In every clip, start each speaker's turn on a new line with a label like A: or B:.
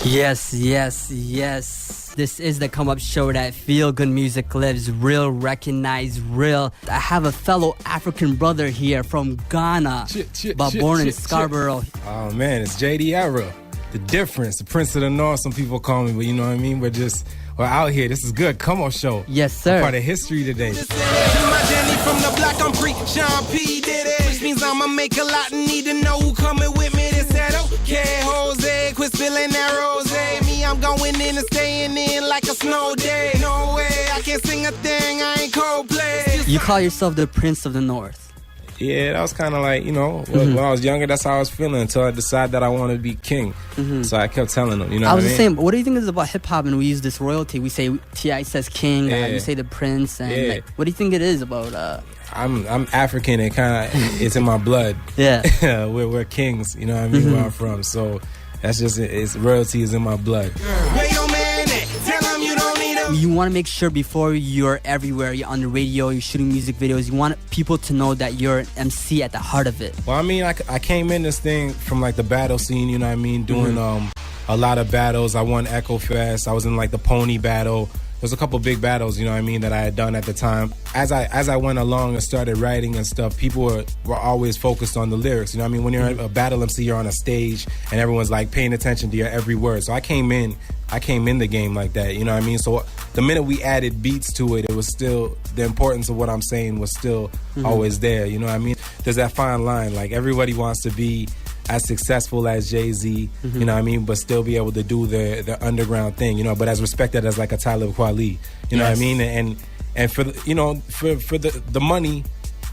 A: Yes, yes, yes. This is the come-up show that feel good music lives, real, recognized, real. I have a fellow African brother here from Ghana, but born in Scarborough.
B: Oh man, it's JD Era. The difference, the Prince of the North, some people call me, but you know what I mean? We're out here. This is good. Come on, show.
A: Yes, sir.
B: I'm part of history today.
C: My journey from the block, I'm free. Sean P. did it. Which means I'ma make a lot and need to know who coming with me. They said, okay, Jose, quit spilling that rose. Me, I'm going in and staying in like a snow day. No way, I can't sing a thing, I ain't Coldplay.
A: You call yourself the Prince of the North.
B: Yeah, that was kind of like, when I was younger, that's how I was feeling until I decided that I wanted to be king. So I kept telling them,
A: I was saying, what do you think is about hip-hop and we use this royalty? We say, T.I. says king, we say the prince, and like, what do you think it is about...
B: I'm African and kind of, it's in my blood.
A: Yeah.
B: we're kings, you know what I mean, where I'm from. So that's just, it's royalty is in my blood.
C: Where your man at? Tell him you don't need him.
A: You want to make sure before you're everywhere, you're on the radio, you're shooting music videos, you want people to know that you're an MC at the heart of it.
B: Well, I mean, I came in this thing from like the battle scene, you know what I mean, doing a lot of battles. I won Echo Fest. I was in like the Pony battle. There's a couple big battles, you know what I mean, that I had done at the time. As I went along and started writing and stuff, people were always focused on the lyrics. You know what I mean? When you're a battle MC, you're on a stage and everyone's like paying attention to your every word. So I came in the game like that, you know what I mean? So the minute we added beats to it, it was still, the importance of what I'm saying was still always there, you know what I mean? There's that fine line, like everybody wants to be as successful as Jay-Z, you know what I mean, but still be able to do the underground thing, you know, but as respected as like a Talib Kweli, you know what I mean? And for for the money,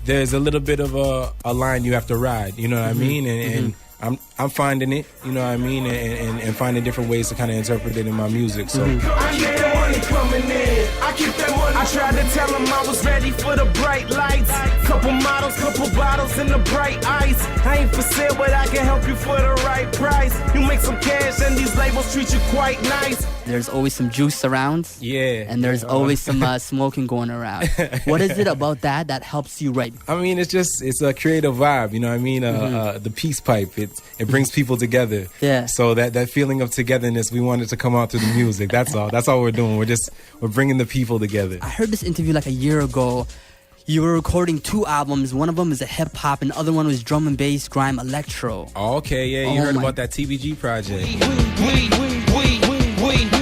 B: there's a little bit of a line you have to ride, you know what I mean? And I'm finding it, you know what I mean, and finding different ways to kind of interpret it in my music. So
C: I keep that money coming in. I keep that money. I tried to tell him I was ready for the bright lights. Couple models, couple bottles, and the bright ice. I ain't for sale, but I can help you for the right price. You make some cash, and these labels treat you quite nice.
A: There's always some juice around.
B: Yeah.
A: And there's always some smoking going around. What is it about that helps you write?
B: I mean, it's a creative vibe, you know what I mean? The peace pipe, it brings people together.
A: Yeah.
B: So that feeling of togetherness, we wanted to come out through the music. That's all. That's all we're doing. We're bringing the people together.
A: I heard this interview like a year ago. You were recording 2 albums. One of them is a hip hop, and the other one was drum and bass, grime, electro.
B: Oh, okay, yeah, you heard about that TBG project.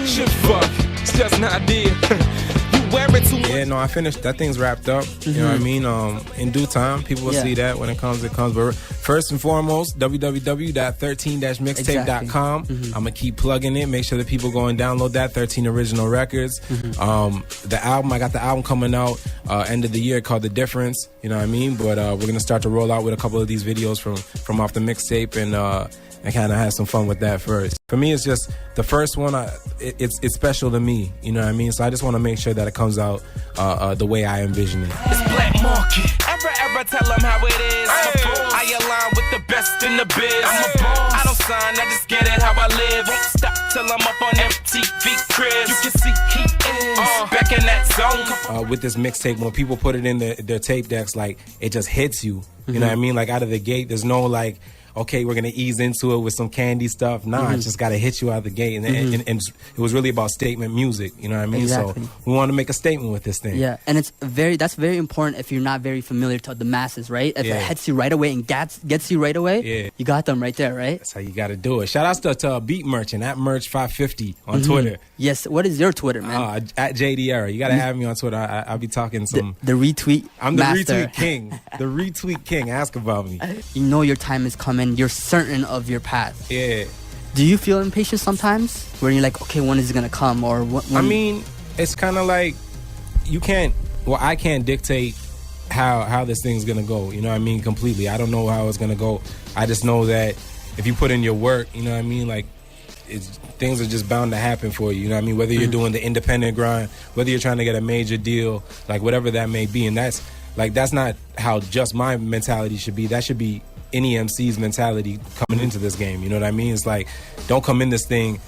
C: Shit, fuck. It's just an idea.
B: Yeah, no, I finished. That thing's wrapped up. You know what I mean? In due time, people will see that when it comes. But first and foremost, www.13-mixtape.com. I'm going to keep plugging it. Make sure that people go and download that. 13 Original Records. The album, I got the album coming out end of the year called The Difference. You know what I mean? But we're going to start to roll out with a couple of these videos from off the mixtape and kind of have some fun with that first. For me, it's just the first one. It's special to me, you know what I mean. So I just want to make sure that it comes out the way I envision it.
C: It's Black Market. Ever tell them how it is. I align with the best in the biz. I don't sign, I just get it how I live. Won't stop till I'm up on MTV Cribs. You can see heat back in that zone.
B: With this mixtape, when people put it in their tape decks, like it just hits you. You know what I mean? Like out of the gate, there's no like, okay, we're going to ease into it with some candy stuff. Nah, it just got to hit you out the gate. And it was really about statement music, you know what I mean?
A: Exactly.
B: So we want to make a statement with this thing.
A: Yeah, and that's very important if you're not very familiar to the masses, right? If it hits you right away and gets you right away, you got them right there, right?
B: That's how you got to do it. Shout out to Beat Merchant, at Merch550 on Twitter.
A: Yes, what is your Twitter, man?
B: At JD Era. You got to have me on Twitter. I'll be talking some...
A: The retweet
B: I'm the
A: master.
B: retweet king. The retweet king. Ask about me.
A: You know your time is coming. You're certain of your path.
B: Yeah.
A: Do you feel impatient sometimes? Where you're like, okay, when is it going to come? Or when?
B: I mean, it's kind of like I can't dictate how this thing's going to go. You know what I mean? Completely. I don't know how it's going to go. I just know that if you put in your work, you know what I mean? Like, things are just bound to happen for you. You know what I mean? Whether you're doing the independent grind, whether you're trying to get a major deal, like whatever that may be. And that's not how just my mentality should be. That should be any MC's mentality coming into this game. You know what I mean? It's like, don't come in this thing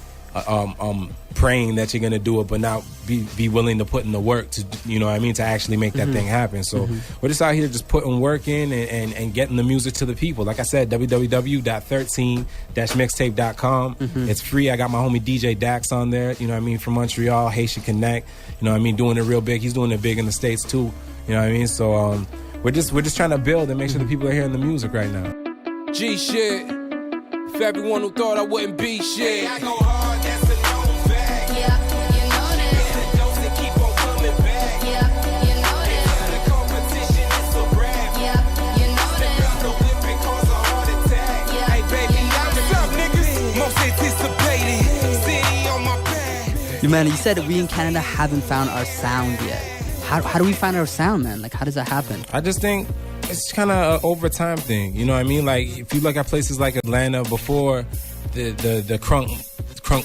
B: praying that you're gonna do it, but not be willing to put in the work to, you know what I mean, to actually make that thing happen. So we're just out here just putting work in and getting the music to the people. Like I said, www.13-mixtape.com. It's free. I got my homie DJ Dax on there, you know what I mean, from Montreal, Haitian Connect, you know what I mean, doing it real big. He's doing it big in the States too, you know what I mean. So we're just trying to build and make sure the people are hearing the music right now.
C: G shit. For everyone who thought I wouldn't be shit. I go hard, that's a known fact.
D: Yeah, you know that.
C: Get a dose and keep on coming back.
D: Yeah, you know that.
C: The competition is a rap.
D: Yeah, you know
C: Step
D: that.
C: out the whip and cause a heart attack.
D: Yeah.
C: Hey baby, I'm what's up, niggas? Most anticipated. City on my back.
A: You man, you said we in Canada haven't found our sound yet. How do we find our sound, man? Like, how does that happen?
B: I just think it's kind of an over time thing, you know what I mean? Like, if you look at places like Atlanta before the crunk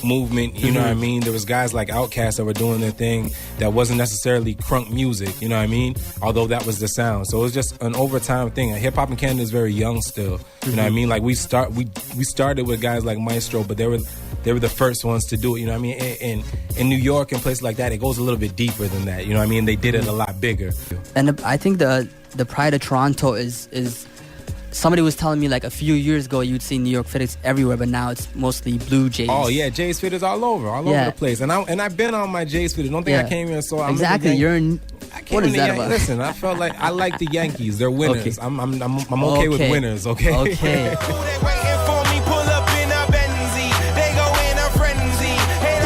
B: movement, you know what I mean? There was guys like Outkast that were doing their thing that wasn't necessarily crunk music, you know what I mean? Although that was the sound. So it was just an over time thing. Hip hop in Canada is very young still, you know what I mean? Like, we started with guys like Maestro, but they were the first ones to do it, you know what I mean? In New York and places like that, it goes a little bit deeper than that, you know what I mean? They did it a lot bigger.
A: And I think the Pride of Toronto is somebody was telling me like a few years ago you'd see New York fitteds everywhere, but now it's mostly blue Jays.
B: Oh yeah, Jays fitteds all over the place. And I've been on my Jays fitted. Don't think I came here so
A: exactly. You're in. What is that about?
B: Listen, I felt like I like the Yankees. They're winners.
A: Okay.
B: I'm okay with winners. Okay.
A: Okay.
C: They waiting for me, pull up in a Benzie. They go in a frenzy.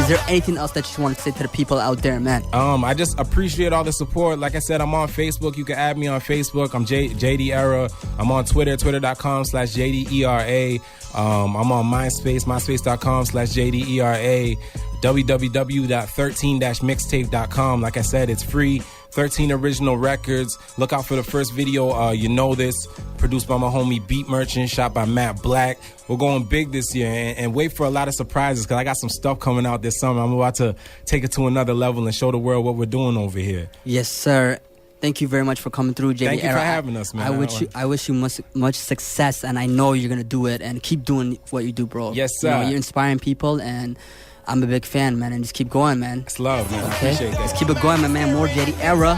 A: Is there anything else that you want to say to the people out there, man?
B: I just appreciate all the support. Like I said, I'm on Facebook. You can add me on Facebook. I'm JD Era. I'm on Twitter, twitter.com/JDERA. I'm on MySpace, myspace.com/JDERA. www.13-mixtape.com. Like I said, it's free. 13 original records. Look out for the first video, You Know This, produced by my homie Beat Merchant, shot by Matt Black. We're going big this year, and wait for a lot of surprises, because I got some stuff coming out this summer. I'm about to take it to another level and show the world what we're doing over here.
A: Yes, sir. Thank you very much for coming through, JD.
B: Thank you for having us, man.
A: I wish you much success, and I know you're gonna do it, and keep doing what you do, bro.
B: Yes, sir.
A: You know, you're inspiring people, and I'm a big fan, man, and just keep going, man.
B: It's love, man.
A: Okay?
B: I appreciate that.
A: Just keep it going, my man. More JD Era.